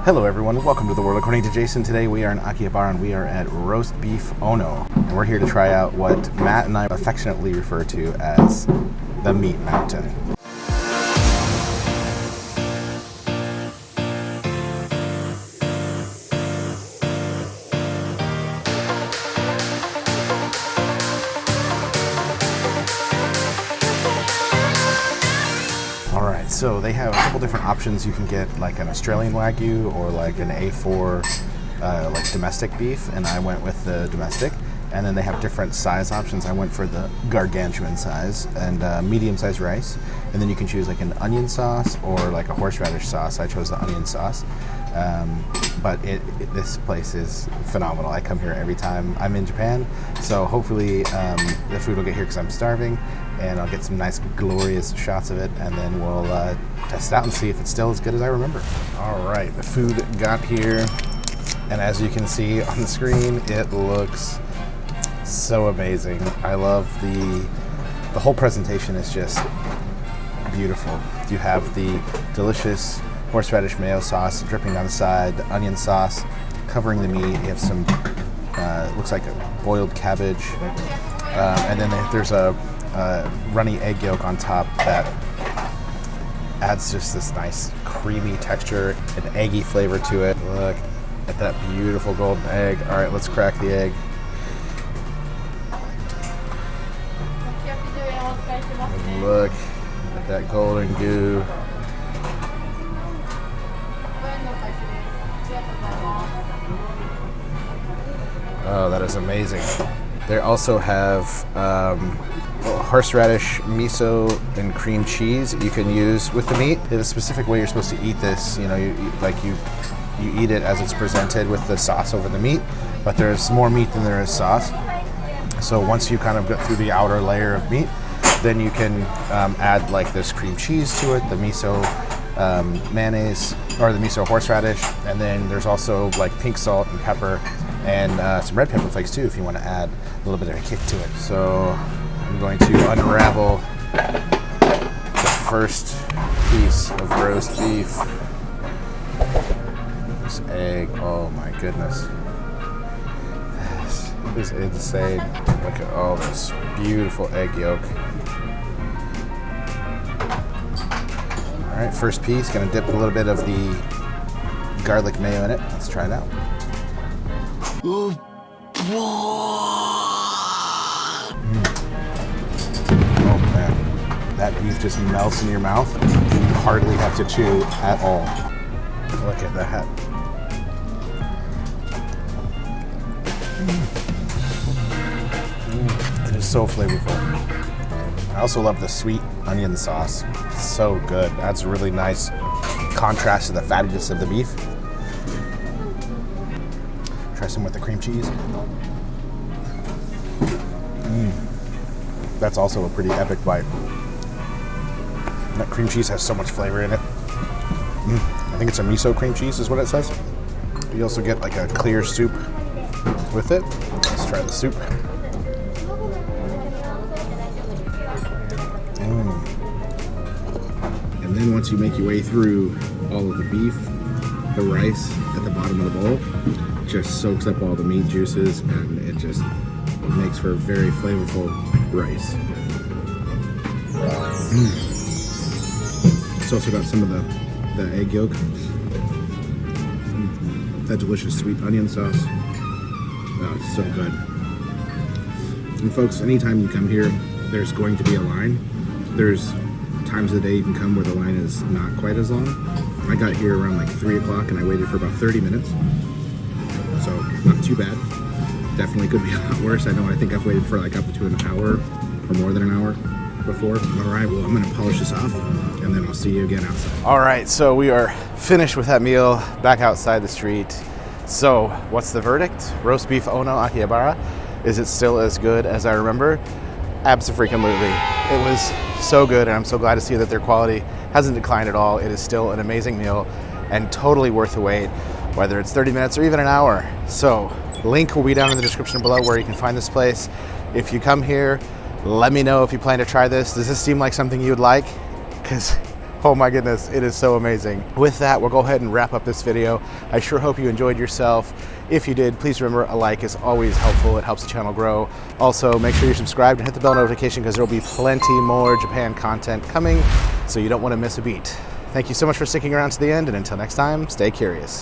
Hello everyone, welcome to the World According to Jason. Today we are in Akihabara and we are at Roast Beef Ono. And we're here to try out what Matt and I affectionately refer to as the Meat Mountain. Alright, so they have a couple different options. You can get like an Australian Wagyu or like an A4 like domestic beef, and I went with the domestic. And then they have different size options. I went for the gargantuan size and medium sized rice. And then you can choose like an onion sauce or like a horseradish sauce. I chose the onion sauce. But this place is phenomenal. I come here every time I'm in Japan. So hopefully the food will get here because I'm starving. And I'll get some nice glorious shots of it. And then we'll test it out and see if it's still as good as I remember. All right, the food got here. And as you can see on the screen, it looks so amazing. I love the whole presentation is just beautiful. You have the delicious horseradish mayo sauce dripping down the side, the onion sauce covering the meat. You have some looks like a boiled cabbage, and then there's a runny egg yolk on top that adds just this nice creamy texture and eggy flavor to it. Look at that beautiful golden egg. All right, let's crack the egg. And look at that golden goo. Oh, that is amazing. They also have horseradish, miso, and cream cheese that you can use with the meat. There's a specific way you're supposed to eat this. You know, you eat it as it's presented with the sauce over the meat, but there's more meat than there is sauce. So once you kind of get through the outer layer of meat, then you can add like this cream cheese to it, the miso mayonnaise, or the miso horseradish, and then there's also like pink salt and pepper and some red pepper flakes too if you want to add a little bit of a kick to it. So I'm going to unravel the first piece of roast beef. This egg, oh my goodness. This is insane. Look at all this beautiful egg yolk. All right, first piece, gonna dip a little bit of the garlic mayo in it. Let's try it out. Oh man, that beef just melts in your mouth. You hardly have to chew at all. Look at that. It is so flavorful. I also love the sweet onion sauce. It's so good. That's a really nice contrast to the fattiness of the beef. Try some with the cream cheese. That's also a pretty epic bite. That cream cheese has so much flavor in it. I think it's a miso cream cheese is what it says. You also get like a clear soup with it. Let's try the soup. And then once you make your way through all of the beef, the rice at the bottom of the bowl just soaks up all the meat juices, and it just makes for a very flavorful rice. It's also got some of the egg yolk, that delicious sweet onion sauce. Oh, it's so good. And folks, anytime you come here, there's going to be a line. There's times of the day you can come where the line is not quite as long. I got here around like 3 o'clock and I waited for about 30 minutes. So not too bad. Definitely could be a lot worse. I think I've waited for like up to an hour or more than an hour before. All right, well, I'm gonna polish this off and then I'll see you again outside. All right, so we are finished with that meal, back outside the street. So what's the verdict? Roast beef Ono Akihabara. Is it still as good as I remember? Abso-freaking-lutely. It was so good, and I'm so glad to see that their quality hasn't declined at all. It is still an amazing meal and totally worth the wait, whether it's 30 minutes or even an hour. So link will be down in the description below where you can find this place. If you come here, let me know if you plan to try this. Does this seem like something you would like? Because Oh my goodness, it is so amazing. With that, we'll go ahead and wrap up this video. I sure hope you enjoyed yourself. If you did, please remember a like is always helpful. It helps the channel grow. Also, make sure you're subscribed and hit the bell notification because there will be plenty more Japan content coming, so you don't want to miss a beat. Thank you so much for sticking around to the end, and until next time, stay curious.